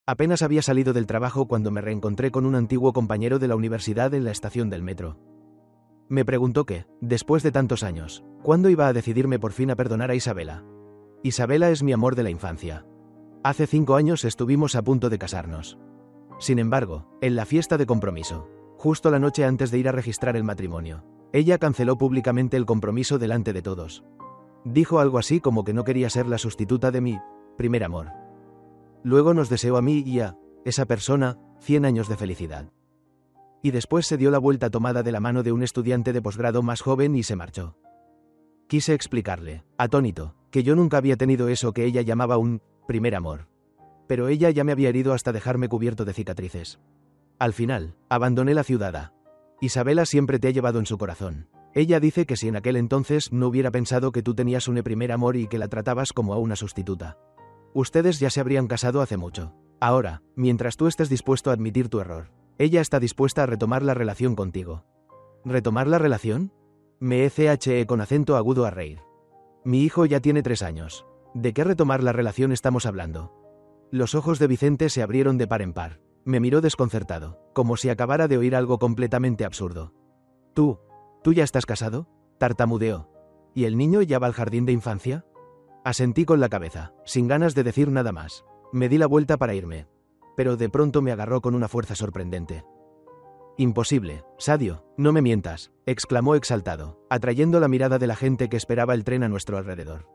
Apenas había salido del trabajo cuando me reencontré con un antiguo compañero de la universidad en la estación del metro. Me preguntó que, después de tantos años, ¿cuándo iba a decidirme por fin a perdonar a Isabela? Isabela es mi amor de la infancia. Hace 5 años estuvimos a punto de casarnos. Sin embargo, en la fiesta de compromiso, justo la noche antes de ir a registrar el matrimonio, ella canceló públicamente el compromiso delante de todos. Dijo algo así como que no quería ser la sustituta de mi primer amor. Luego nos deseó a mí y a esa persona 100 años de felicidad. Y después se dio la vuelta tomada de la mano de un estudiante de posgrado más joven y se marchó. Quise explicarle, atónito, que yo nunca había tenido eso que ella llamaba un primer amor. Pero ella ya me había herido hasta dejarme cubierto de cicatrices. Al final, abandoné la ciudad. Isabela siempre te ha llevado en su corazón. Ella dice que si en aquel entonces no hubiera pensado que tú tenías un primer amor y que la tratabas como a una sustituta, ustedes ya se habrían casado hace mucho. Ahora, mientras tú estés dispuesto a admitir tu error, ella está dispuesta a retomar la relación contigo. ¿Retomar la relación? Me he con acento agudo a reír. Mi hijo ya tiene 3 años. ¿De qué retomar la relación estamos hablando? Los ojos de Vicente se abrieron de par en par. Me miró desconcertado, como si acabara de oír algo completamente absurdo. ¿Tú ya estás casado?, tartamudeó. ¿Y el niño ya va al jardín de infancia? Asentí con la cabeza, sin ganas de decir nada más. Me di la vuelta para irme. Pero de pronto me agarró con una fuerza sorprendente. «Imposible, Sadio, no me mientas», exclamó exaltado, atrayendo la mirada de la gente que esperaba el tren a nuestro alrededor.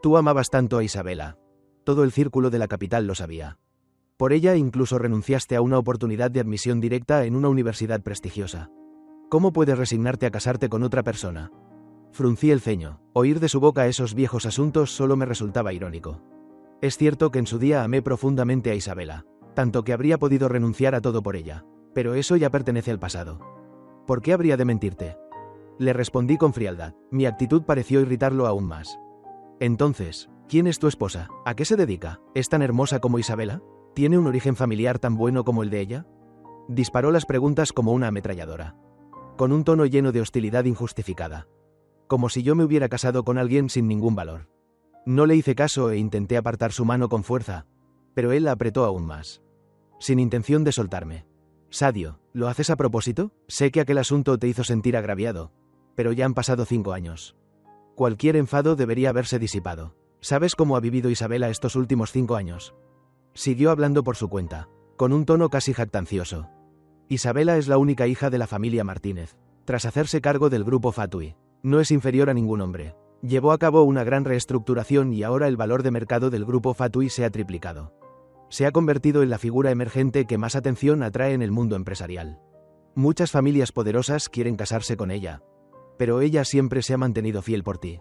«Tú amabas tanto a Isabela. Todo el círculo de la capital lo sabía. Por ella incluso renunciaste a una oportunidad de admisión directa en una universidad prestigiosa. ¿Cómo puedes resignarte a casarte con otra persona?». Fruncí el ceño. Oír de su boca esos viejos asuntos solo me resultaba irónico. Es cierto que en su día amé profundamente a Isabela, tanto que habría podido renunciar a todo por ella. Pero eso ya pertenece al pasado. ¿Por qué habría de mentirte?, le respondí con frialdad. Mi actitud pareció irritarlo aún más. Entonces, ¿quién es tu esposa? ¿A qué se dedica? ¿Es tan hermosa como Isabela? ¿Tiene un origen familiar tan bueno como el de ella? Disparó las preguntas como una ametralladora, con un tono lleno de hostilidad injustificada. Como si yo me hubiera casado con alguien sin ningún valor. No le hice caso e intenté apartar su mano con fuerza, pero él la apretó aún más, sin intención de soltarme. «Sadio, ¿lo haces a propósito? Sé que aquel asunto te hizo sentir agraviado, pero ya han pasado 5 años. Cualquier enfado debería haberse disipado. ¿Sabes cómo ha vivido Isabela estos últimos 5 años?» Siguió hablando por su cuenta, con un tono casi jactancioso. «Isabela es la única hija de la familia Martínez. Tras hacerse cargo del grupo Fatui, no es inferior a ningún hombre. Llevó a cabo una gran reestructuración y ahora el valor de mercado del grupo Fatui se ha triplicado. Se ha convertido en la figura emergente que más atención atrae en el mundo empresarial. Muchas familias poderosas quieren casarse con ella, pero ella siempre se ha mantenido fiel por ti.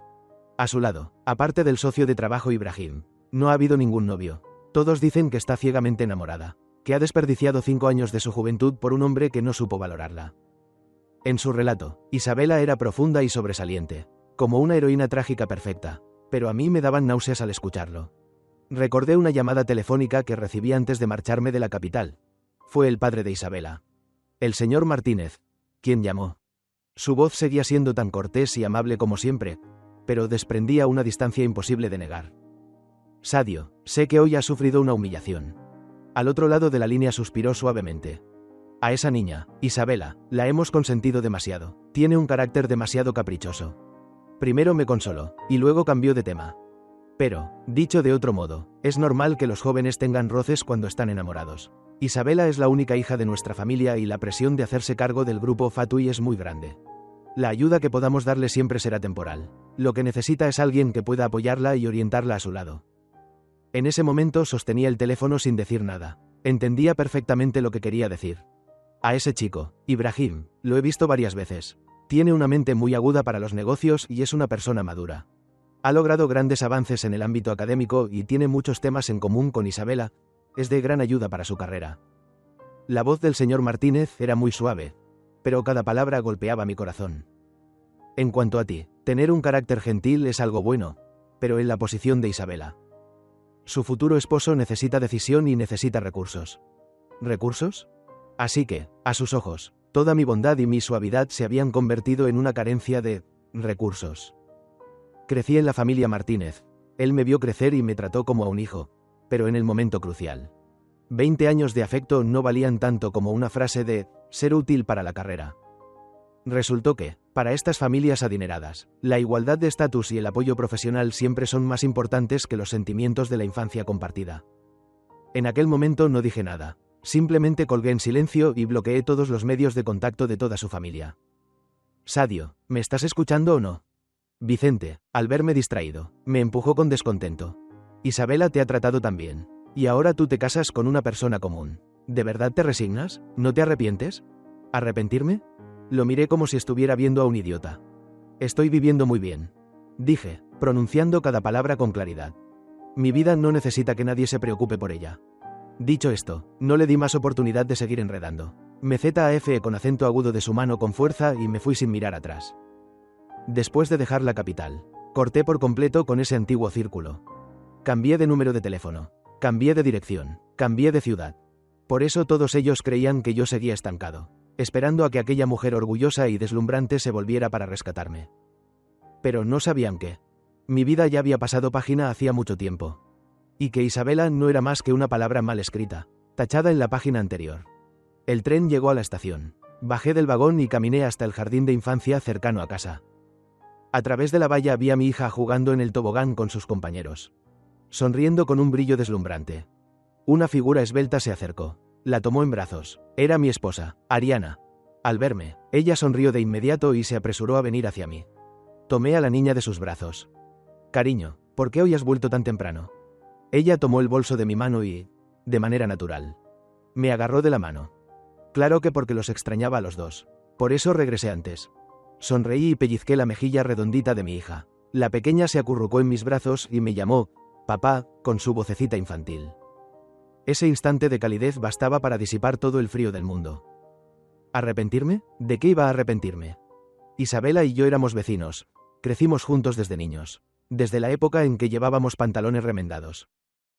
A su lado, aparte del socio de trabajo Ibrahim, no ha habido ningún novio. Todos dicen que está ciegamente enamorada, que ha desperdiciado 5 años de su juventud por un hombre que no supo valorarla». En su relato, Isabela era profunda y sobresaliente, como una heroína trágica perfecta, pero a mí me daban náuseas al escucharlo. Recordé una llamada telefónica que recibí antes de marcharme de la capital. Fue el padre de Isabela, el señor Martínez, quien llamó. Su voz seguía siendo tan cortés y amable como siempre, pero desprendía una distancia imposible de negar. «Sadio, sé que hoy has sufrido una humillación». Al otro lado de la línea suspiró suavemente. «A esa niña, Isabela, la hemos consentido demasiado. Tiene un carácter demasiado caprichoso». Primero me consoló, y luego cambió de tema. «Pero, dicho de otro modo, es normal que los jóvenes tengan roces cuando están enamorados. Isabela es la única hija de nuestra familia y la presión de hacerse cargo del grupo Fatui es muy grande. La ayuda que podamos darle siempre será temporal. Lo que necesita es alguien que pueda apoyarla y orientarla a su lado». En ese momento sostenía el teléfono sin decir nada. Entendía perfectamente lo que quería decir. «A ese chico, Ibrahim, lo he visto varias veces. Tiene una mente muy aguda para los negocios y es una persona madura. Ha logrado grandes avances en el ámbito académico y tiene muchos temas en común con Isabela. Es de gran ayuda para su carrera». La voz del señor Martínez era muy suave, pero cada palabra golpeaba mi corazón. «En cuanto a ti, tener un carácter gentil es algo bueno, pero en la posición de Isabela. Su futuro esposo necesita decisión y necesita recursos». ¿Recursos? Así que, a sus ojos, toda mi bondad y mi suavidad se habían convertido en una carencia de recursos. Crecí en la familia Martínez. Él me vio crecer y me trató como a un hijo, pero en el momento crucial, 20 años de afecto no valían tanto como una frase de ser útil para la carrera. Resultó que, para estas familias adineradas, la igualdad de estatus y el apoyo profesional siempre son más importantes que los sentimientos de la infancia compartida. En aquel momento no dije nada, simplemente colgué en silencio y bloqueé todos los medios de contacto de toda su familia. Sadio, ¿me estás escuchando o no? Vicente, al verme distraído, me empujó con descontento. Isabela te ha tratado tan bien. Y ahora tú te casas con una persona común. ¿De verdad te resignas? ¿No te arrepientes? ¿Arrepentirme? Lo miré como si estuviera viendo a un idiota. Estoy viviendo muy bien, dije, pronunciando cada palabra con claridad. Mi vida no necesita que nadie se preocupe por ella. Dicho esto, no le di más oportunidad de seguir enredando. Me ZAFE con acento agudo de su mano con fuerza y me fui sin mirar atrás. Después de dejar la capital, corté por completo con ese antiguo círculo. Cambié de número de teléfono, cambié de dirección, cambié de ciudad. Por eso todos ellos creían que yo seguía estancado, esperando a que aquella mujer orgullosa y deslumbrante se volviera para rescatarme. Pero no sabían que mi vida ya había pasado página hacía mucho tiempo. Y que Isabela no era más que una palabra mal escrita, tachada en la página anterior. El tren llegó a la estación. Bajé del vagón y caminé hasta el jardín de infancia cercano a casa. A través de la valla vi a mi hija jugando en el tobogán con sus compañeros, sonriendo con un brillo deslumbrante. Una figura esbelta se acercó. La tomó en brazos. Era mi esposa, Ariana. Al verme, ella sonrió de inmediato y se apresuró a venir hacia mí. Tomé a la niña de sus brazos. Cariño, ¿por qué hoy has vuelto tan temprano? Ella tomó el bolso de mi mano y, de manera natural, me agarró de la mano. Claro que porque los extrañaba a los dos. Por eso regresé antes. Sonreí y pellizqué la mejilla redondita de mi hija. La pequeña se acurrucó en mis brazos y me llamó papá, con su vocecita infantil. Ese instante de calidez bastaba para disipar todo el frío del mundo. ¿Arrepentirme? ¿De qué iba a arrepentirme? Isabela y yo éramos vecinos. Crecimos juntos desde niños. Desde la época en que llevábamos pantalones remendados.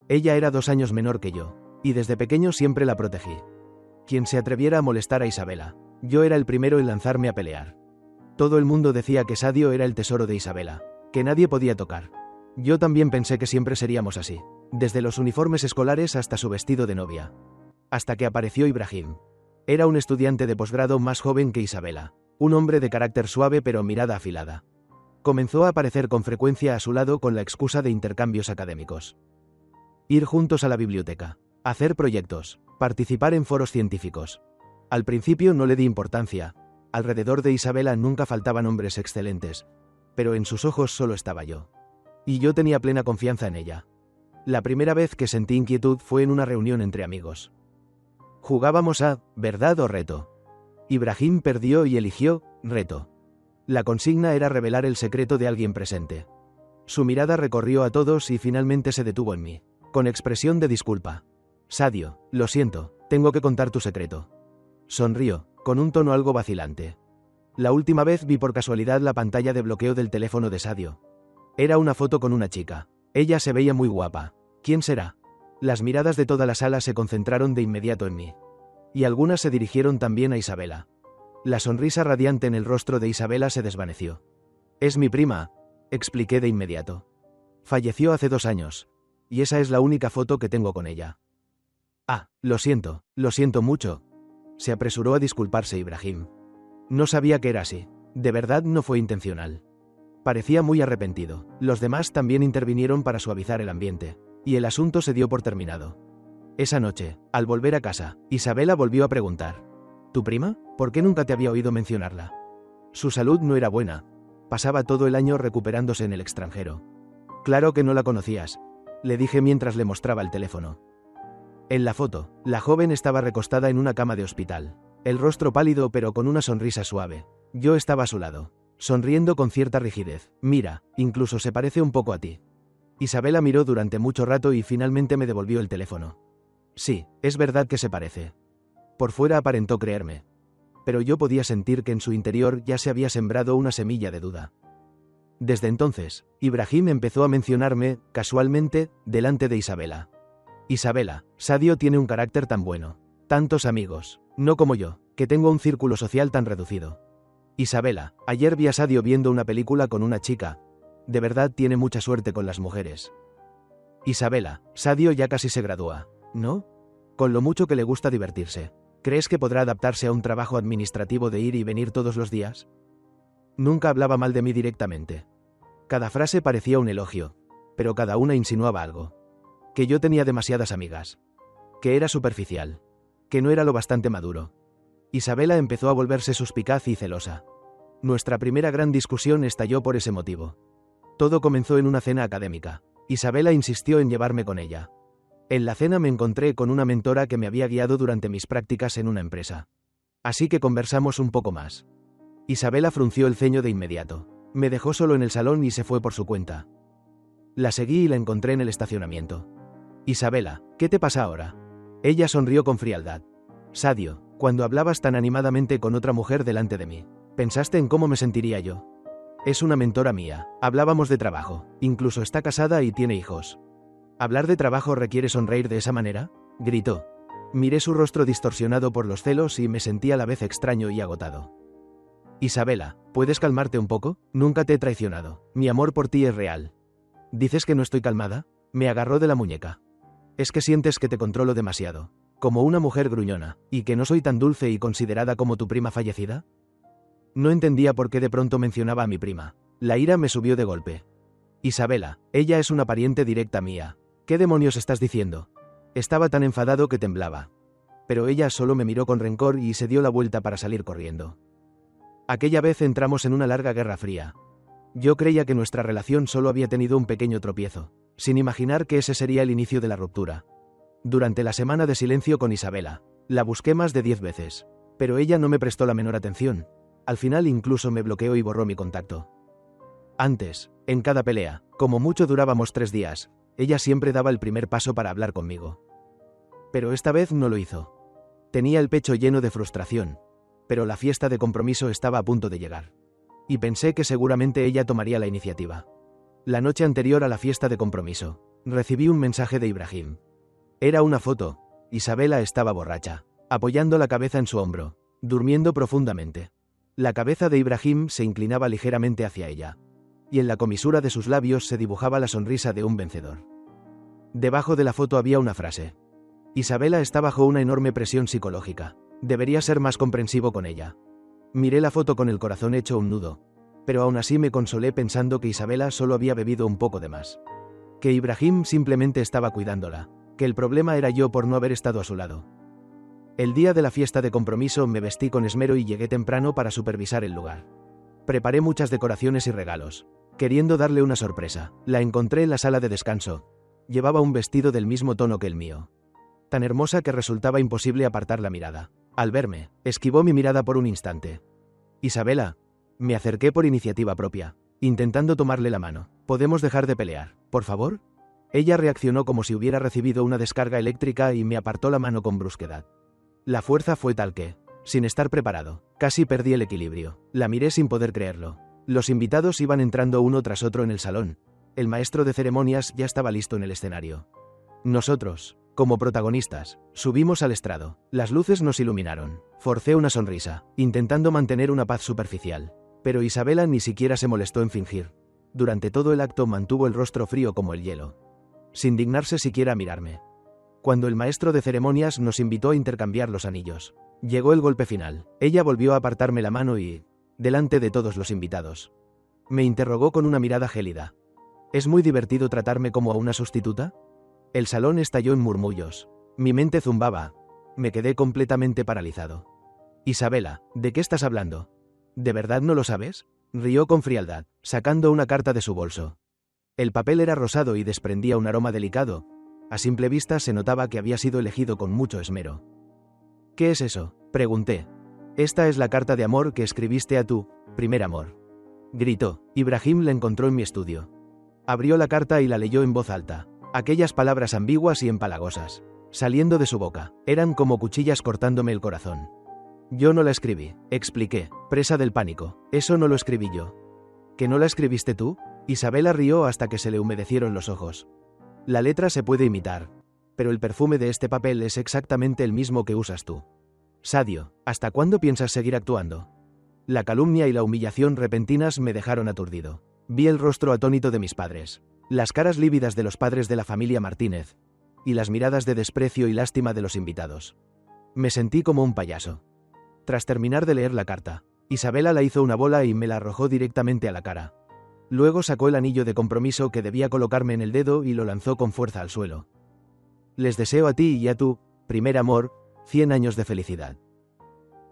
Ella era 2 años menor que yo, y desde pequeño siempre la protegí. Quien se atreviera a molestar a Isabela, yo era el primero en lanzarme a pelear. Todo el mundo decía que Sadio era el tesoro de Isabela, que nadie podía tocar. Yo también pensé que siempre seríamos así, desde los uniformes escolares hasta su vestido de novia. Hasta que apareció Ibrahim. Era un estudiante de posgrado más joven que Isabela, un hombre de carácter suave pero mirada afilada. Comenzó a aparecer con frecuencia a su lado con la excusa de intercambios académicos. Ir juntos a la biblioteca, hacer proyectos, participar en foros científicos. Al principio no le di importancia. Alrededor de Isabela nunca faltaban hombres excelentes, pero en sus ojos solo estaba yo. Y yo tenía plena confianza en ella. La primera vez que sentí inquietud fue en una reunión entre amigos. Jugábamos a verdad o reto. Ibrahim perdió y eligió reto. La consigna era revelar el secreto de alguien presente. Su mirada recorrió a todos y finalmente se detuvo en mí, con expresión de disculpa. Sadio, lo siento, tengo que contar tu secreto. Sonrió, con un tono algo vacilante. La última vez vi por casualidad la pantalla de bloqueo del teléfono de Sadio. Era una foto con una chica. Ella se veía muy guapa. ¿Quién será? Las miradas de toda la sala se concentraron de inmediato en mí. Y algunas se dirigieron también a Isabela. La sonrisa radiante en el rostro de Isabela se desvaneció. Es mi prima, expliqué de inmediato. Falleció hace 2 años. Y esa es la única foto que tengo con ella. Ah, lo siento mucho. Se apresuró a disculparse Ibrahim. No sabía que era así. De verdad no fue intencional. Parecía muy arrepentido. Los demás también intervinieron para suavizar el ambiente. Y el asunto se dio por terminado. Esa noche, al volver a casa, Isabela volvió a preguntar. ¿Tu prima? ¿Por qué nunca te había oído mencionarla? Su salud no era buena. Pasaba todo el año recuperándose en el extranjero. Claro que no la conocías, le dije mientras le mostraba el teléfono. En la foto, la joven estaba recostada en una cama de hospital, el rostro pálido pero con una sonrisa suave. Yo estaba a su lado, sonriendo con cierta rigidez. Mira, incluso se parece un poco a ti. Isabela miró durante mucho rato y finalmente me devolvió el teléfono. Sí, es verdad que se parece. Por fuera aparentó creerme. Pero yo podía sentir que en su interior ya se había sembrado una semilla de duda. Desde entonces, Ibrahim empezó a mencionarme, casualmente, delante de Isabela. Isabela, Sadio tiene un carácter tan bueno. Tantos amigos, no como yo, que tengo un círculo social tan reducido. Isabela, ayer vi a Sadio viendo una película con una chica. De verdad tiene mucha suerte con las mujeres. Isabela, Sadio ya casi se gradúa, ¿no? Con lo mucho que le gusta divertirse. ¿Crees que podrá adaptarse a un trabajo administrativo de ir y venir todos los días? Nunca hablaba mal de mí directamente. Cada frase parecía un elogio, pero cada una insinuaba algo. Que yo tenía demasiadas amigas. Que era superficial. Que no era lo bastante maduro. Isabela empezó a volverse suspicaz y celosa. Nuestra primera gran discusión estalló por ese motivo. Todo comenzó en una cena académica. Isabela insistió en llevarme con ella. En la cena me encontré con una mentora que me había guiado durante mis prácticas en una empresa. Así que conversamos un poco más. Isabela frunció el ceño de inmediato. Me dejó solo en el salón y se fue por su cuenta. La seguí y la encontré en el estacionamiento. Isabela, ¿qué te pasa ahora? Ella sonrió con frialdad. Sadio, cuando hablabas tan animadamente con otra mujer delante de mí, ¿pensaste en cómo me sentiría yo? Es una mentora mía, hablábamos de trabajo, incluso está casada y tiene hijos. ¿Hablar de trabajo requiere sonreír de esa manera?, gritó. Miré su rostro distorsionado por los celos y me sentí a la vez extraño y agotado. Isabela, ¿puedes calmarte un poco? Nunca te he traicionado, mi amor por ti es real. ¿Dices que no estoy calmada? Me agarró de la muñeca. Es que sientes que te controlo demasiado, como una mujer gruñona, y que no soy tan dulce y considerada como tu prima fallecida. No entendía por qué de pronto mencionaba a mi prima. La ira me subió de golpe. Isabela, ella es una pariente directa mía. ¿Qué demonios estás diciendo? Estaba tan enfadado que temblaba. Pero ella solo me miró con rencor y se dio la vuelta para salir corriendo. Aquella vez entramos en una larga guerra fría. Yo creía que nuestra relación solo había tenido un pequeño tropiezo, sin imaginar que ese sería el inicio de la ruptura. Durante la semana de silencio con Isabela, la busqué más de 10 veces, pero ella no me prestó la menor atención. Al final incluso me bloqueó y borró mi contacto. Antes, en cada pelea, como mucho durábamos 3 días, ella siempre daba el primer paso para hablar conmigo. Pero esta vez no lo hizo. Tenía el pecho lleno de frustración, pero la fiesta de compromiso estaba a punto de llegar. Y pensé que seguramente ella tomaría la iniciativa. La noche anterior a la fiesta de compromiso, recibí un mensaje de Ibrahim. Era una foto. Isabela estaba borracha, apoyando la cabeza en su hombro, durmiendo profundamente. La cabeza de Ibrahim se inclinaba ligeramente hacia ella, y en la comisura de sus labios se dibujaba la sonrisa de un vencedor. Debajo de la foto había una frase. Isabela está bajo una enorme presión psicológica. Debería ser más comprensivo con ella. Miré la foto con el corazón hecho un nudo, pero aún así me consolé pensando que Isabela solo había bebido un poco de más. Que Ibrahim simplemente estaba cuidándola, que el problema era yo por no haber estado a su lado. El día de la fiesta de compromiso me vestí con esmero y llegué temprano para supervisar el lugar. Preparé muchas decoraciones y regalos, queriendo darle una sorpresa. La encontré en la sala de descanso. Llevaba un vestido del mismo tono que el mío, tan hermosa que resultaba imposible apartar la mirada. Al verme, esquivó mi mirada por un instante. Isabela, me acerqué por iniciativa propia, intentando tomarle la mano. ¿Podemos dejar de pelear, por favor? Ella reaccionó como si hubiera recibido una descarga eléctrica y me apartó la mano con brusquedad. La fuerza fue tal que, sin estar preparado, casi perdí el equilibrio. La miré sin poder creerlo. Los invitados iban entrando uno tras otro en el salón. El maestro de ceremonias ya estaba listo en el escenario. Nosotros, como protagonistas, subimos al estrado. Las luces nos iluminaron. Forcé una sonrisa, intentando mantener una paz superficial. Pero Isabela ni siquiera se molestó en fingir. Durante todo el acto mantuvo el rostro frío como el hielo, sin dignarse siquiera a mirarme. Cuando el maestro de ceremonias nos invitó a intercambiar los anillos, llegó el golpe final. Ella volvió a apartarme la mano y, delante de todos los invitados, me interrogó con una mirada gélida. ¿Es muy divertido tratarme como a una sustituta? El salón estalló en murmullos. Mi mente zumbaba. Me quedé completamente paralizado. Isabela, ¿de qué estás hablando? ¿De verdad no lo sabes? Rió con frialdad, sacando una carta de su bolso. El papel era rosado y desprendía un aroma delicado. A simple vista se notaba que había sido elegido con mucho esmero. ¿Qué es eso?, pregunté. Esta es la carta de amor que escribiste a tu primer amor, gritó. Ibrahim la encontró en mi estudio. Abrió la carta y la leyó en voz alta. Aquellas palabras ambiguas y empalagosas, saliendo de su boca, eran como cuchillas cortándome el corazón. Yo no la escribí, expliqué, presa del pánico. Eso no lo escribí yo. ¿Que no la escribiste tú? Isabela rió hasta que se le humedecieron los ojos. La letra se puede imitar, pero el perfume de este papel es exactamente el mismo que usas tú. Sadio, ¿hasta cuándo piensas seguir actuando? La calumnia y la humillación repentinas me dejaron aturdido. Vi el rostro atónito de mis padres, las caras lívidas de los padres de la familia Martínez, y las miradas de desprecio y lástima de los invitados. Me sentí como un payaso. Tras terminar de leer la carta, Isabela la hizo una bola y me la arrojó directamente a la cara. Luego sacó el anillo de compromiso que debía colocarme en el dedo y lo lanzó con fuerza al suelo. Les deseo a ti y a tu primer amor 100 años de felicidad.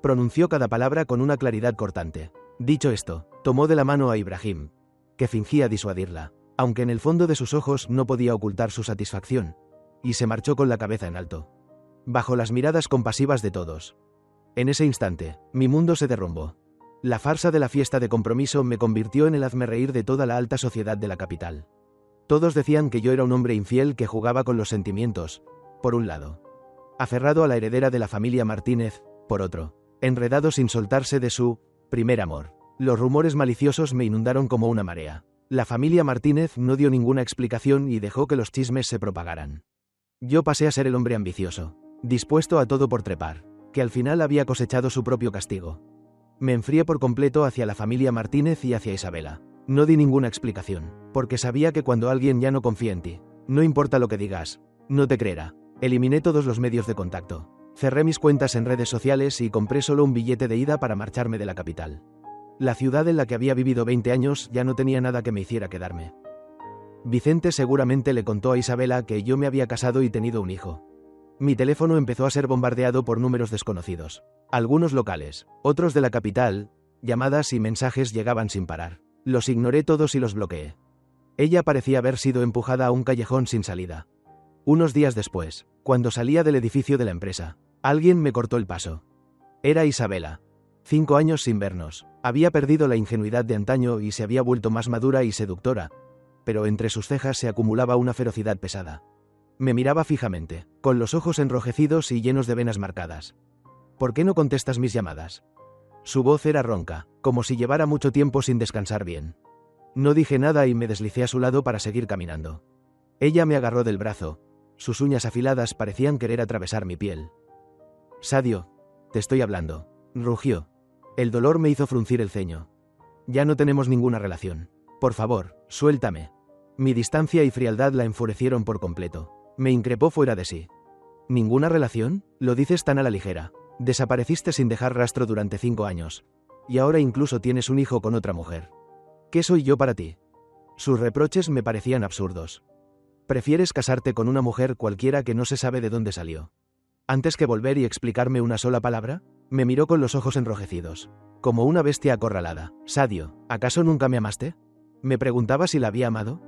Pronunció cada palabra con una claridad cortante. Dicho esto, tomó de la mano a Ibrahim, que fingía disuadirla, aunque en el fondo de sus ojos no podía ocultar su satisfacción, y se marchó con la cabeza en alto, bajo las miradas compasivas de todos. En ese instante, mi mundo se derrumbó. La farsa de la fiesta de compromiso me convirtió en el hazmerreír de toda la alta sociedad de la capital. Todos decían que yo era un hombre infiel que jugaba con los sentimientos, por un lado. Aferrado a la heredera de la familia Martínez, por otro. Enredado sin soltarse de su primer amor. Los rumores maliciosos me inundaron como una marea. La familia Martínez no dio ninguna explicación y dejó que los chismes se propagaran. Yo pasé a ser el hombre ambicioso, dispuesto a todo por trepar, que al final había cosechado su propio castigo. Me enfrié por completo hacia la familia Martínez y hacia Isabela. No di ninguna explicación, porque sabía que cuando alguien ya no confía en ti, no importa lo que digas, no te creerá. Eliminé todos los medios de contacto. Cerré mis cuentas en redes sociales y compré solo un billete de ida para marcharme de la capital. La ciudad en la que había vivido 20 años ya no tenía nada que me hiciera quedarme. Vicente seguramente le contó a Isabela que yo me había casado y tenido un hijo. Mi teléfono empezó a ser bombardeado por números desconocidos. Algunos locales, otros de la capital, llamadas y mensajes llegaban sin parar. Los ignoré todos y los bloqueé. Ella parecía haber sido empujada a un callejón sin salida. Unos días después, cuando salía del edificio de la empresa, alguien me cortó el paso. Era Isabela. 5 años sin vernos. Había perdido la ingenuidad de antaño y se había vuelto más madura y seductora, pero entre sus cejas se acumulaba una ferocidad pesada. Me miraba fijamente, con los ojos enrojecidos y llenos de venas marcadas. ¿Por qué no contestas mis llamadas? Su voz era ronca, como si llevara mucho tiempo sin descansar bien. No dije nada y me deslicé a su lado para seguir caminando. Ella me agarró del brazo. Sus uñas afiladas parecían querer atravesar mi piel. Sadio, te estoy hablando, rugió. El dolor me hizo fruncir el ceño. Ya no tenemos ninguna relación. Por favor, suéltame. Mi distancia y frialdad la enfurecieron por completo. Me increpó fuera de sí. ¿Ninguna relación? Lo dices tan a la ligera. Desapareciste sin dejar rastro durante 5 años. Y ahora incluso tienes un hijo con otra mujer. ¿Qué soy yo para ti? Sus reproches me parecían absurdos. Prefieres casarte con una mujer cualquiera que no se sabe de dónde salió. Antes que volver y explicarme una sola palabra, me miró con los ojos enrojecidos. Como una bestia acorralada. Sadio, ¿acaso nunca me amaste? Me preguntaba si la había amado.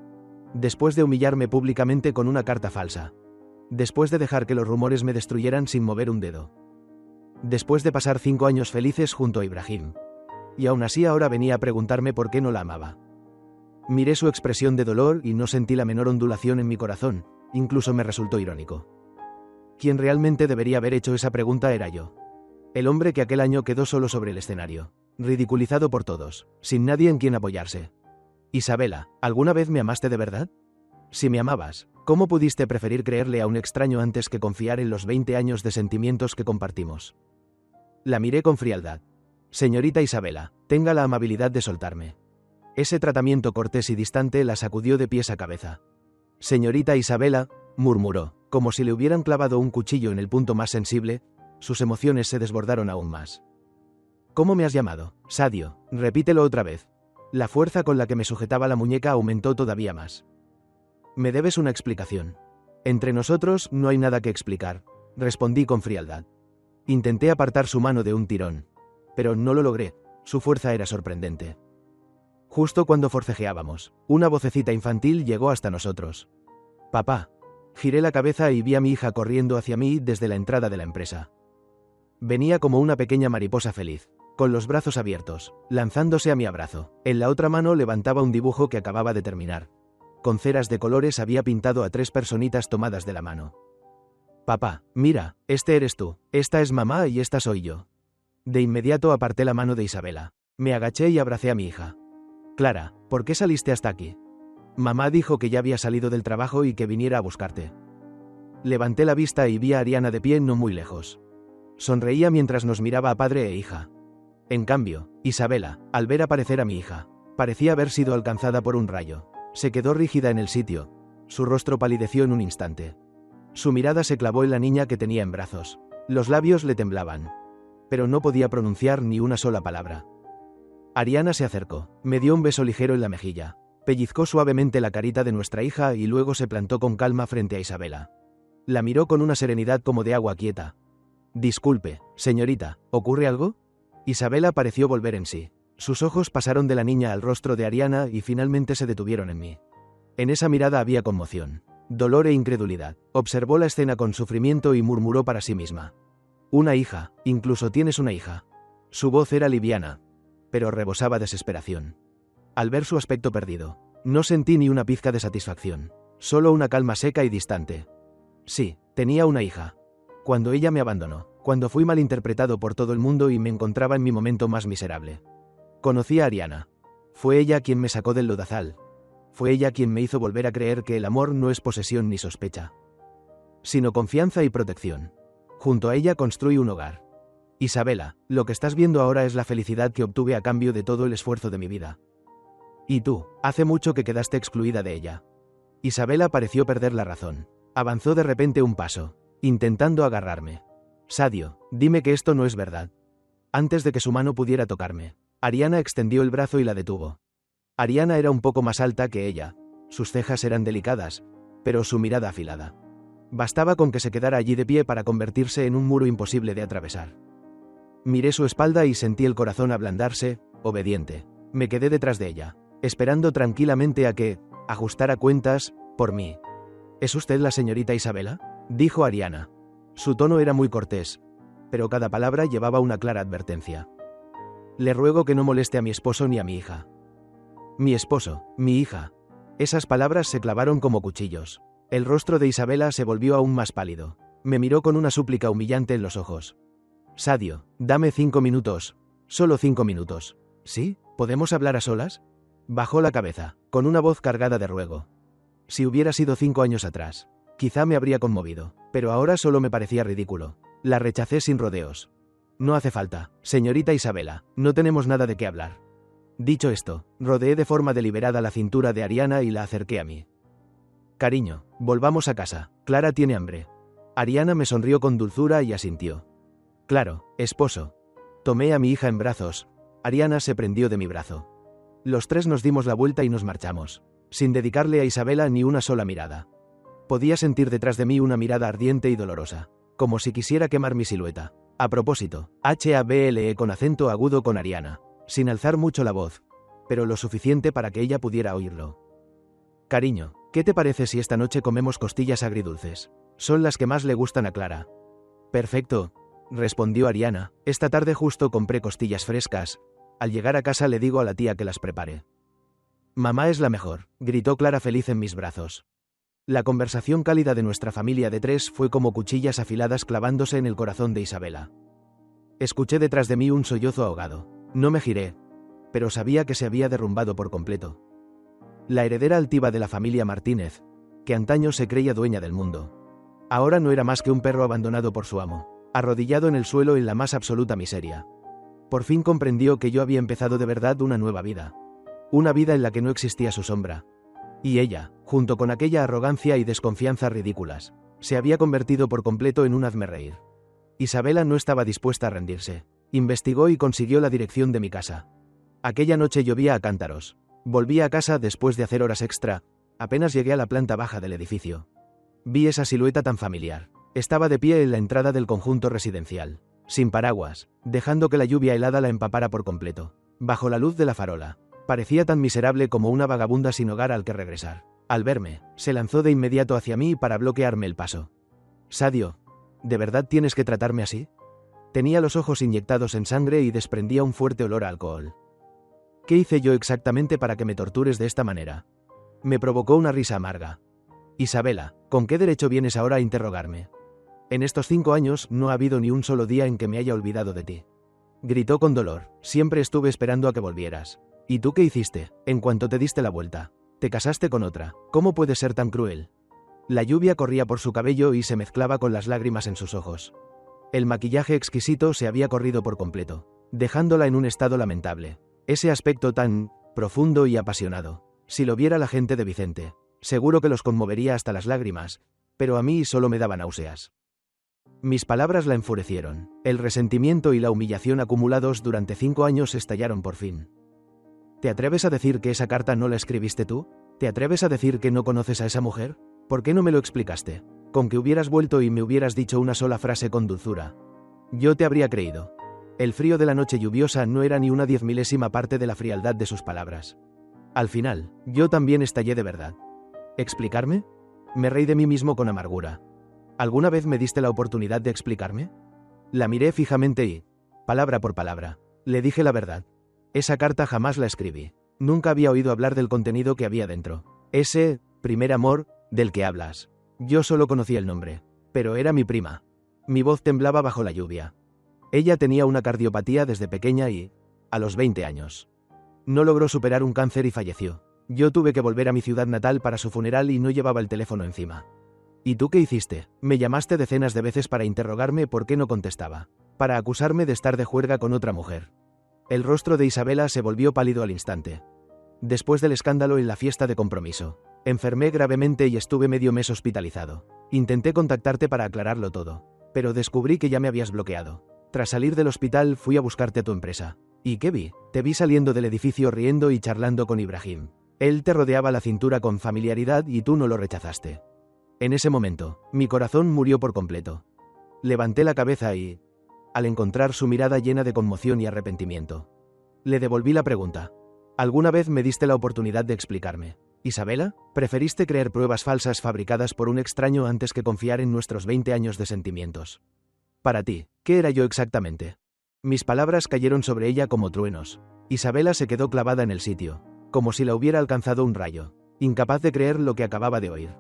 Después de humillarme públicamente con una carta falsa. Después de dejar que los rumores me destruyeran sin mover un dedo. Después de pasar 5 años felices junto a Ibrahim. Y aún así ahora venía a preguntarme por qué no la amaba. Miré su expresión de dolor y no sentí la menor ondulación en mi corazón, incluso me resultó irónico. Quien realmente debería haber hecho esa pregunta era yo. El hombre que aquel año quedó solo sobre el escenario, ridiculizado por todos, sin nadie en quien apoyarse. Isabela, ¿alguna vez me amaste de verdad? Si me amabas, ¿cómo pudiste preferir creerle a un extraño antes que confiar en los 20 años de sentimientos que compartimos? La miré con frialdad. Señorita Isabela, tenga la amabilidad de soltarme. Ese tratamiento cortés y distante la sacudió de pies a cabeza. Señorita Isabela, murmuró, como si le hubieran clavado un cuchillo en el punto más sensible, sus emociones se desbordaron aún más. ¿Cómo me has llamado? Sadio, repítelo otra vez. La fuerza con la que me sujetaba la muñeca aumentó todavía más. Me debes una explicación. Entre nosotros no hay nada que explicar, respondí con frialdad. Intenté apartar su mano de un tirón, pero no lo logré, su fuerza era sorprendente. Justo cuando forcejeábamos, una vocecita infantil llegó hasta nosotros. Papá. Giré la cabeza y vi a mi hija corriendo hacia mí desde la entrada de la empresa. Venía como una pequeña mariposa feliz, con los brazos abiertos, lanzándose a mi abrazo. En la otra mano levantaba un dibujo que acababa de terminar. Con ceras de colores había pintado a 3 personitas tomadas de la mano. Papá, mira, este eres tú, esta es mamá y esta soy yo. De inmediato aparté la mano de Isabela. Me agaché y abracé a mi hija. Clara, ¿por qué saliste hasta aquí? Mamá dijo que ya había salido del trabajo y que viniera a buscarte. Levanté la vista y vi a Ariana de pie no muy lejos. Sonreía mientras nos miraba a padre e hija. En cambio, Isabela, al ver aparecer a mi hija, parecía haber sido alcanzada por un rayo. Se quedó rígida en el sitio. Su rostro palideció en un instante. Su mirada se clavó en la niña que tenía en brazos. Los labios le temblaban. Pero no podía pronunciar ni una sola palabra. Ariana se acercó, me dio un beso ligero en la mejilla. Pellizcó suavemente la carita de nuestra hija y luego se plantó con calma frente a Isabela. La miró con una serenidad como de agua quieta. Disculpe, señorita, ¿ocurre algo? Isabela pareció volver en sí. Sus ojos pasaron de la niña al rostro de Ariana y finalmente se detuvieron en mí. En esa mirada había conmoción, dolor e incredulidad. Observó la escena con sufrimiento y murmuró para sí misma. Una hija, incluso tienes una hija. Su voz era liviana, pero rebosaba desesperación. Al ver su aspecto perdido, no sentí ni una pizca de satisfacción, solo una calma seca y distante. Sí, tenía una hija. Cuando ella me abandonó, cuando fui malinterpretado por todo el mundo y me encontraba en mi momento más miserable. Conocí a Ariana. Fue ella quien me sacó del lodazal. Fue ella quien me hizo volver a creer que el amor no es posesión ni sospecha, sino confianza y protección. Junto a ella construí un hogar. Isabela, lo que estás viendo ahora es la felicidad que obtuve a cambio de todo el esfuerzo de mi vida. Y tú, hace mucho que quedaste excluida de ella. Isabela pareció perder la razón. Avanzó de repente un paso, intentando agarrarme. Sadio, dime que esto no es verdad. Antes de que su mano pudiera tocarme, Ariana extendió el brazo y la detuvo. Ariana era un poco más alta que ella. Sus cejas eran delicadas, pero su mirada afilada. Bastaba con que se quedara allí de pie para convertirse en un muro imposible de atravesar. Miré su espalda y sentí el corazón ablandarse, obediente. Me quedé detrás de ella, esperando tranquilamente a que ajustara cuentas por mí. ¿Es usted la señorita Isabela?, dijo Ariana. Su tono era muy cortés, pero cada palabra llevaba una clara advertencia. Le ruego que no moleste a mi esposo ni a mi hija. Mi esposo, mi hija. Esas palabras se clavaron como cuchillos. El rostro de Isabela se volvió aún más pálido. Me miró con una súplica humillante en los ojos. Sadio, dame 5 minutos. Solo 5 minutos. ¿Sí? ¿Podemos hablar a solas? Bajó la cabeza, con una voz cargada de ruego. Si hubiera sido 5 años atrás, quizá me habría conmovido, pero ahora solo me parecía ridículo. La rechacé sin rodeos. No hace falta, señorita Isabela, no tenemos nada de qué hablar. Dicho esto, rodeé de forma deliberada la cintura de Ariana y la acerqué a mí. Cariño, volvamos a casa, Clara tiene hambre. Ariana me sonrió con dulzura y asintió. Claro, esposo. Tomé a mi hija en brazos. Ariana se prendió de mi brazo. Los tres nos dimos la vuelta y nos marchamos, sin dedicarle a Isabela ni una sola mirada. Podía sentir detrás de mí una mirada ardiente y dolorosa, como si quisiera quemar mi silueta. A propósito, HABLE con acento agudo con Ariana, sin alzar mucho la voz, pero lo suficiente para que ella pudiera oírlo. Cariño, ¿qué te parece si esta noche comemos costillas agridulces? Son las que más le gustan a Clara. Perfecto, respondió Ariana. Esta tarde justo compré costillas frescas. Al llegar a casa le digo a la tía que las prepare. Mamá es la mejor, gritó Clara feliz en mis brazos. La conversación cálida de nuestra familia de tres fue como cuchillas afiladas clavándose en el corazón de Isabela. Escuché detrás de mí un sollozo ahogado. No me giré, pero sabía que se había derrumbado por completo. La heredera altiva de la familia Martínez, que antaño se creía dueña del mundo, ahora no era más que un perro abandonado por su amo, arrodillado en el suelo en la más absoluta miseria. Por fin comprendió que yo había empezado de verdad una nueva vida. Una vida en la que no existía su sombra. Y ella, junto con aquella arrogancia y desconfianza ridículas, se había convertido por completo en un hazmerreír. Isabela no estaba dispuesta a rendirse. Investigó y consiguió la dirección de mi casa. Aquella noche llovía a cántaros. Volví a casa después de hacer horas extra. Apenas llegué a la planta baja del edificio. Vi esa silueta tan familiar. Estaba de pie en la entrada del conjunto residencial, sin paraguas, dejando que la lluvia helada la empapara por completo. Bajo la luz de la farola, parecía tan miserable como una vagabunda sin hogar al que regresar. Al verme, se lanzó de inmediato hacia mí para bloquearme el paso. Sadio, ¿de verdad tienes que tratarme así? Tenía los ojos inyectados en sangre y desprendía un fuerte olor a alcohol. ¿Qué hice yo exactamente para que me tortures de esta manera? Me provocó una risa amarga. Isabela, ¿con qué derecho vienes ahora a interrogarme? En estos 5 años no ha habido ni un solo día en que me haya olvidado de ti. Gritó con dolor. Siempre estuve esperando a que volvieras. ¿Y tú qué hiciste, en cuanto te diste la vuelta? Te casaste con otra. ¿Cómo puedes ser tan cruel? La lluvia corría por su cabello y se mezclaba con las lágrimas en sus ojos. El maquillaje exquisito se había corrido por completo, dejándola en un estado lamentable. Ese aspecto tan profundo y apasionado. Si lo viera la gente de Vicente, seguro que los conmovería hasta las lágrimas. pero a mí solo me daba náuseas. Mis palabras la enfurecieron. El resentimiento y la humillación acumulados durante 5 años estallaron por fin. ¿Te atreves a decir que esa carta no la escribiste tú? ¿Te atreves a decir que no conoces a esa mujer? ¿Por qué no me lo explicaste? Con que hubieras vuelto y me hubieras dicho una sola frase con dulzura. Yo te habría creído. El frío de la noche lluviosa no era ni una 10.000ª parte de la frialdad de sus palabras. Al final, yo también estallé de verdad. ¿Explicarme? Me reí de mí mismo con amargura. ¿Alguna vez me diste la oportunidad de explicarme? La miré fijamente y, palabra por palabra, le dije la verdad. Esa carta jamás la escribí. Nunca había oído hablar del contenido que había dentro. Ese primer amor del que hablas. Yo solo conocía el nombre. Pero era mi prima. Mi voz temblaba bajo la lluvia. Ella tenía una cardiopatía desde pequeña y, a los 20 años, no logró superar un cáncer y falleció. Yo tuve que volver a mi ciudad natal para su funeral y no llevaba el teléfono encima. ¿Y tú qué hiciste? Me llamaste decenas de veces para interrogarme por qué no contestaba. Para acusarme de estar de juerga con otra mujer. El rostro de Isabela se volvió pálido al instante. Después del escándalo en la fiesta de compromiso, enfermé gravemente y estuve medio mes hospitalizado. Intenté contactarte para aclararlo todo, pero descubrí que ya me habías bloqueado. Tras salir del hospital fui a buscarte a tu empresa. ¿Y qué vi? Te vi saliendo del edificio riendo y charlando con Ibrahim. Él te rodeaba la cintura con familiaridad y tú no lo rechazaste. En ese momento, mi corazón murió por completo. Levanté la cabeza y, al encontrar su mirada llena de conmoción y arrepentimiento, le devolví la pregunta. ¿Alguna vez me diste la oportunidad de explicarme? ¿Isabela? ¿Preferiste creer pruebas falsas fabricadas por un extraño antes que confiar en nuestros 20 años de sentimientos? Para ti, ¿qué era yo exactamente? Mis palabras cayeron sobre ella como truenos. Isabela se quedó clavada en el sitio, como si la hubiera alcanzado un rayo, incapaz de creer lo que acababa de oír.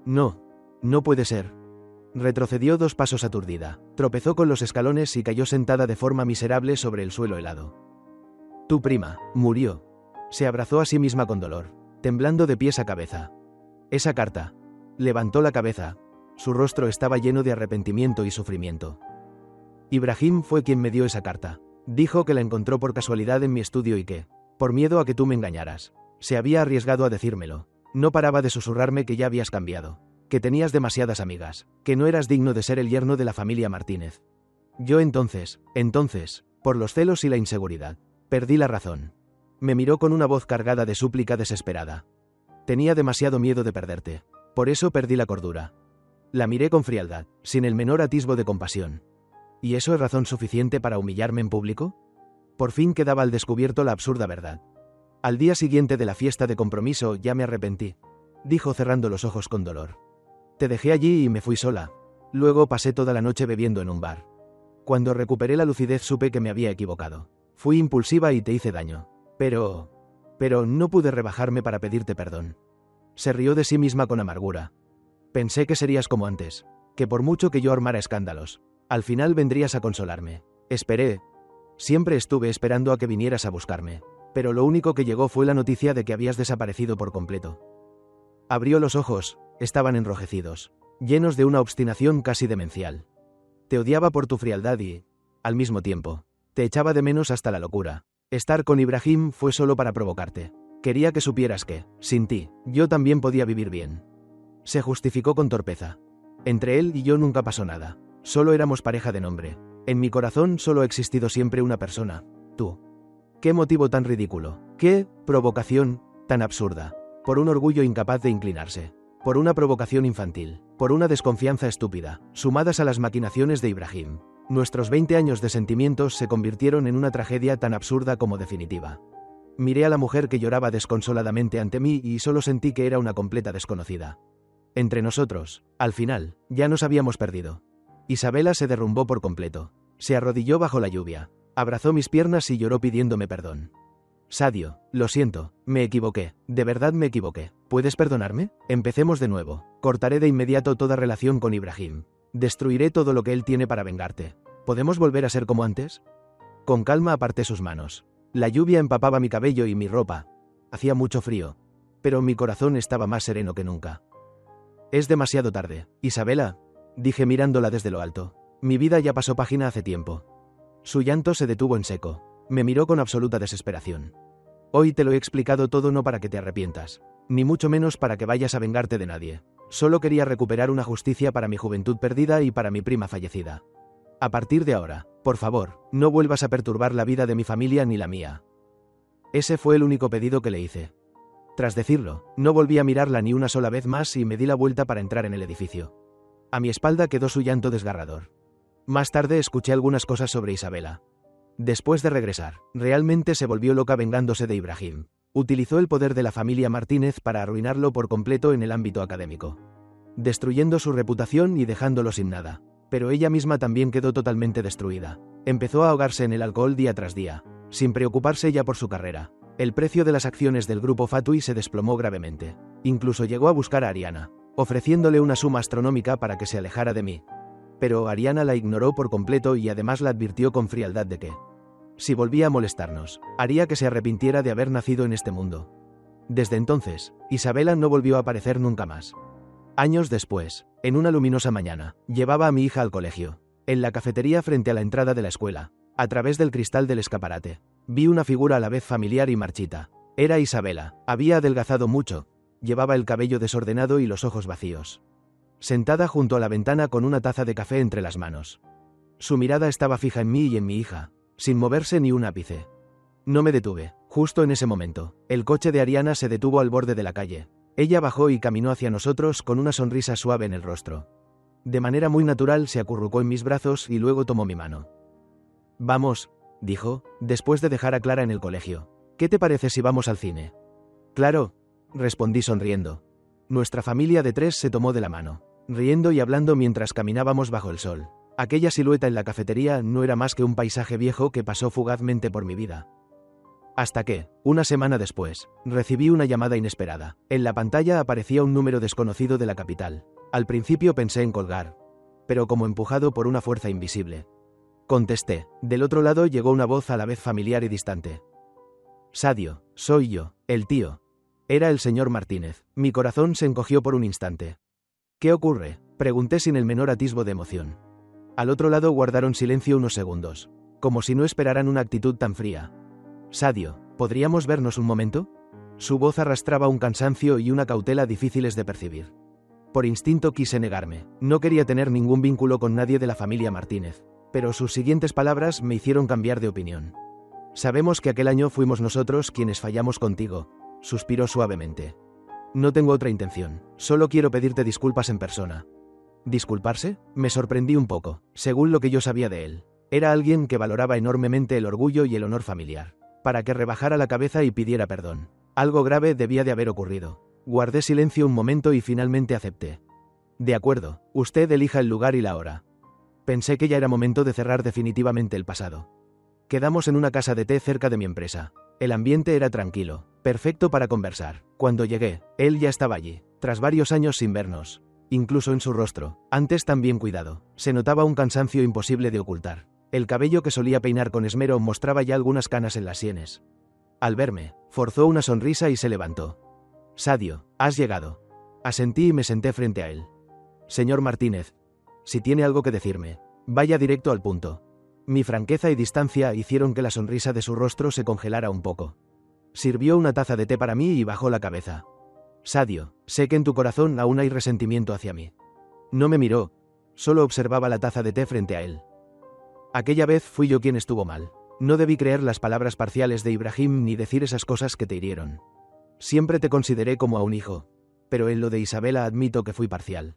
No, no puede ser. Retrocedió 2 pasos aturdida, tropezó con los escalones y cayó sentada de forma miserable sobre el suelo helado. Tu prima murió. Se abrazó a sí misma con dolor, temblando de pies a cabeza. Esa carta. Levantó la cabeza. Su rostro estaba lleno de arrepentimiento y sufrimiento. Ibrahim fue quien me dio esa carta. Dijo que la encontró por casualidad en mi estudio y que, por miedo a que tú me engañaras, se había arriesgado a decírmelo. No paraba de susurrarme que ya habías cambiado, que tenías demasiadas amigas, que no eras digno de ser el yerno de la familia Martínez. Yo entonces, por los celos y la inseguridad, perdí la razón. Me miró con una voz cargada de súplica desesperada. Tenía demasiado miedo de perderte, por eso perdí la cordura. La miré con frialdad, sin el menor atisbo de compasión. ¿Y eso es razón suficiente para humillarme en público? Por fin quedaba al descubierto la absurda verdad. Al día siguiente de la fiesta de compromiso ya me arrepentí, dijo cerrando los ojos con dolor. Te dejé allí y me fui sola. Luego pasé toda la noche bebiendo en un bar. Cuando recuperé la lucidez supe que me había equivocado. Fui impulsiva y te hice daño. Pero no pude rebajarme para pedirte perdón. Se rió de sí misma con amargura. Pensé que serías como antes, que por mucho que yo armara escándalos, al final vendrías a consolarme. Esperé. Siempre estuve esperando a que vinieras a buscarme, pero lo único que llegó fue la noticia de que habías desaparecido por completo. Abrió los ojos, estaban enrojecidos, llenos de una obstinación casi demencial. Te odiaba por tu frialdad y, al mismo tiempo, te echaba de menos hasta la locura. Estar con Ibrahim fue solo para provocarte. Quería que supieras que, sin ti, yo también podía vivir bien. Se justificó con torpeza. Entre él y yo nunca pasó nada. Solo éramos pareja de nombre. En mi corazón solo ha existido siempre una persona, tú. ¿Qué motivo tan ridículo? ¿Qué provocación tan absurda? Por un orgullo incapaz de inclinarse. Por una provocación infantil. Por una desconfianza estúpida, sumadas a las maquinaciones de Ibrahim. Nuestros 20 años de sentimientos se convirtieron en una tragedia tan absurda como definitiva. Miré a la mujer que lloraba desconsoladamente ante mí y solo sentí que era una completa desconocida. Entre nosotros, al final, ya nos habíamos perdido. Isabela se derrumbó por completo. Se arrodilló bajo la lluvia, abrazó mis piernas y lloró pidiéndome perdón. Sadio, lo siento, me equivoqué, de verdad me equivoqué. ¿Puedes perdonarme? Empecemos de nuevo. Cortaré de inmediato toda relación con Ibrahim. Destruiré todo lo que él tiene para vengarte. ¿Podemos volver a ser como antes? Con calma aparté sus manos. La lluvia empapaba mi cabello y mi ropa. Hacía mucho frío, pero mi corazón estaba más sereno que nunca. Es demasiado tarde, Isabela, dije mirándola desde lo alto. Mi vida ya pasó página hace tiempo. Su llanto se detuvo en seco. Me miró con absoluta desesperación. Hoy te lo he explicado todo no para que te arrepientas, ni mucho menos para que vayas a vengarte de nadie. Solo quería recuperar una justicia para mi juventud perdida y para mi prima fallecida. A partir de ahora, por favor, no vuelvas a perturbar la vida de mi familia ni la mía. Ese fue el único pedido que le hice. Tras decirlo, no volví a mirarla ni una sola vez más y me di la vuelta para entrar en el edificio. A mi espalda quedó su llanto desgarrador. Más tarde escuché algunas cosas sobre Isabela. Después de regresar, realmente se volvió loca vengándose de Ibrahim. Utilizó el poder de la familia Martínez para arruinarlo por completo en el ámbito académico, destruyendo su reputación y dejándolo sin nada. Pero ella misma también quedó totalmente destruida. Empezó a ahogarse en el alcohol día tras día, sin preocuparse ya por su carrera. El precio de las acciones del grupo Fatui se desplomó gravemente. Incluso llegó a buscar a Ariana, ofreciéndole una suma astronómica para que se alejara de mí. Pero Ariana la ignoró por completo y además la advirtió con frialdad de que, si volvía a molestarnos, haría que se arrepintiera de haber nacido en este mundo. Desde entonces, Isabela no volvió a aparecer nunca más. Años después, en una luminosa mañana, llevaba a mi hija al colegio. En la cafetería frente a la entrada de la escuela, a través del cristal del escaparate, vi una figura a la vez familiar y marchita. Era Isabela. Había adelgazado mucho, llevaba el cabello desordenado y los ojos vacíos. Sentada junto a la ventana con una taza de café entre las manos. Su mirada estaba fija en mí y en mi hija, sin moverse ni un ápice. No me detuve. Justo en ese momento, el coche de Ariana se detuvo al borde de la calle. Ella bajó y caminó hacia nosotros con una sonrisa suave en el rostro. De manera muy natural se acurrucó en mis brazos y luego tomó mi mano. «Vamos», dijo, después de dejar a Clara en el colegio. «¿Qué te parece si vamos al cine?» «Claro», respondí sonriendo. Nuestra familia de 3 se tomó de la mano, riendo y hablando mientras caminábamos bajo el sol. Aquella silueta en la cafetería no era más que un paisaje viejo que pasó fugazmente por mi vida. Hasta que, una semana después, recibí una llamada inesperada. En la pantalla aparecía un número desconocido de la capital. Al principio pensé en colgar, pero como empujado por una fuerza invisible. Contesté. Del otro lado llegó una voz a la vez familiar y distante. «Sadio, soy yo, el tío». Era el señor Martínez. Mi corazón se encogió por un instante. «¿Qué ocurre?», pregunté sin el menor atisbo de emoción. Al otro lado guardaron silencio unos segundos, como si no esperaran una actitud tan fría. «Sadio, ¿podríamos vernos un momento?». Su voz arrastraba un cansancio y una cautela difíciles de percibir. Por instinto quise negarme. No quería tener ningún vínculo con nadie de la familia Martínez. Pero sus siguientes palabras me hicieron cambiar de opinión. «Sabemos que aquel año fuimos nosotros quienes fallamos contigo», suspiró suavemente. «No tengo otra intención. Solo quiero pedirte disculpas en persona». ¿Disculparse? Me sorprendí un poco. Según lo que yo sabía de él, era alguien que valoraba enormemente el orgullo y el honor familiar. Para que rebajara la cabeza y pidiera perdón. Algo grave debía de haber ocurrido. Guardé silencio un momento y finalmente acepté. «De acuerdo, usted elija el lugar y la hora». Pensé que ya era momento de cerrar definitivamente el pasado. Quedamos en una casa de té cerca de mi empresa. El ambiente era tranquilo, perfecto para conversar. Cuando llegué, él ya estaba allí, tras varios años sin vernos. Incluso en su rostro, antes tan bien cuidado, se notaba un cansancio imposible de ocultar. El cabello que solía peinar con esmero mostraba ya algunas canas en las sienes. Al verme, forzó una sonrisa y se levantó. «Sadio, has llegado». Asentí y me senté frente a él. «Señor Martínez, si tiene algo que decirme, vaya directo al punto». Mi franqueza y distancia hicieron que la sonrisa de su rostro se congelara un poco. Sirvió una taza de té para mí y bajó la cabeza. «Sadio, sé que en tu corazón aún hay resentimiento hacia mí». No me miró, solo observaba la taza de té frente a él. «Aquella vez fui yo quien estuvo mal. No debí creer las palabras parciales de Ibrahim ni decir esas cosas que te hirieron. Siempre te consideré como a un hijo, pero en lo de Isabela admito que fui parcial».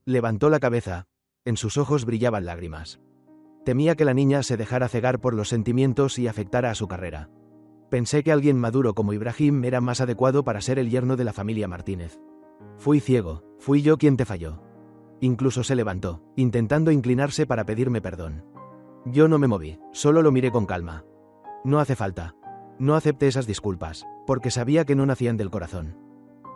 Levantó la cabeza. En sus ojos brillaban lágrimas. Temía que la niña se dejara cegar por los sentimientos y afectara a su carrera. Pensé que alguien maduro como Ibrahim era más adecuado para ser el yerno de la familia Martínez. «Fui ciego, fui yo quien te falló». Incluso se levantó, intentando inclinarse para pedirme perdón. Yo no me moví, solo lo miré con calma. «No hace falta. No acepté esas disculpas, porque sabía que no nacían del corazón».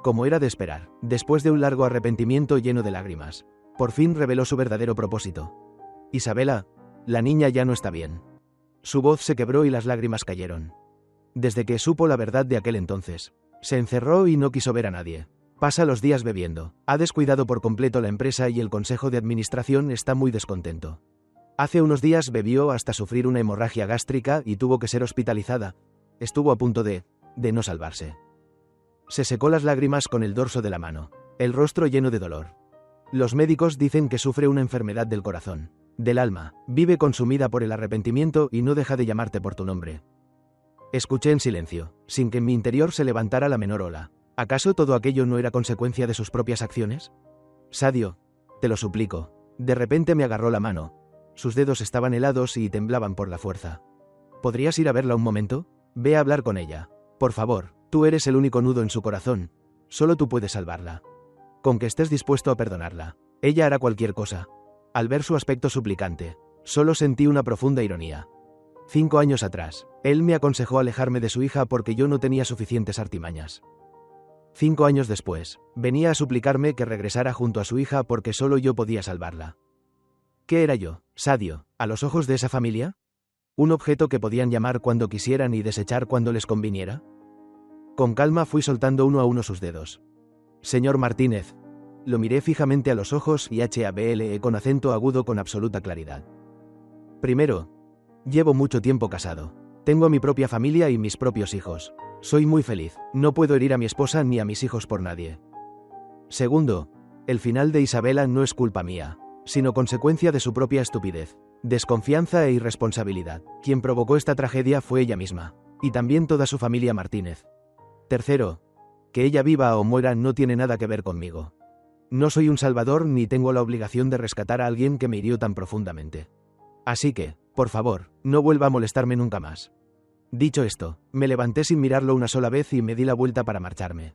Como era de esperar, después de un largo arrepentimiento lleno de lágrimas, por fin reveló su verdadero propósito. «Isabela, la niña ya no está bien». Su voz se quebró y las lágrimas cayeron. Desde que supo la verdad de aquel entonces, se encerró y no quiso ver a nadie. Pasa los días bebiendo, ha descuidado por completo la empresa y el consejo de administración está muy descontento. Hace unos días bebió hasta sufrir una hemorragia gástrica y tuvo que ser hospitalizada. Estuvo a punto de no salvarse. Se secó las lágrimas con el dorso de la mano. el rostro lleno de dolor. Los médicos dicen que sufre una enfermedad del corazón, del alma, vive consumida por el arrepentimiento y no deja de llamarte por tu nombre. Escuché en silencio, sin que en mi interior se levantara la menor ola. ¿Acaso todo aquello no era consecuencia de sus propias acciones? Sadio, te lo suplico. De repente me agarró la mano. Sus dedos estaban helados y temblaban por la fuerza. ¿Podrías ir a verla un momento? Ve a hablar con ella. Por favor, tú eres el único nudo en su corazón. Solo tú puedes salvarla. Con que estés dispuesto a perdonarla, ella hará cualquier cosa. Al ver su aspecto suplicante, solo sentí una profunda ironía. 5 años atrás, él me aconsejó alejarme de su hija porque yo no tenía suficientes artimañas. 5 años después, venía a suplicarme que regresara junto a su hija porque solo yo podía salvarla. ¿Qué era yo, Sadio, a los ojos de esa familia? ¿Un objeto que podían llamar cuando quisieran y desechar cuando les conviniera? Con calma fui soltando uno a uno sus dedos. Señor Martínez. Lo miré fijamente a los ojos y hablé con acento agudo con absoluta claridad. Primero, llevo mucho tiempo casado. Tengo mi propia familia y mis propios hijos. Soy muy feliz, no puedo herir a mi esposa ni a mis hijos por nadie. Segundo, el final de Isabela no es culpa mía, sino consecuencia de su propia estupidez, desconfianza e irresponsabilidad. Quien provocó esta tragedia fue ella misma, y también toda su familia Martínez. Tercero, que ella viva o muera no tiene nada que ver conmigo. No soy un salvador ni tengo la obligación de rescatar a alguien que me hirió tan profundamente. Así que, por favor, no vuelva a molestarme nunca más. Dicho esto, me levanté sin mirarlo una sola vez y me di la vuelta para marcharme.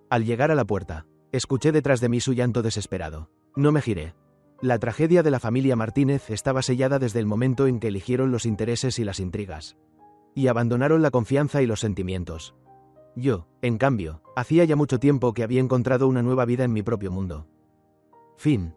Al llegar a la puerta, escuché detrás de mí su llanto desesperado. No me giré. La tragedia de la familia Martínez estaba sellada desde el momento en que eligieron los intereses y las intrigas. Y abandonaron la confianza y los sentimientos. Yo, en cambio, hacía ya mucho tiempo que había encontrado una nueva vida en mi propio mundo. Fin.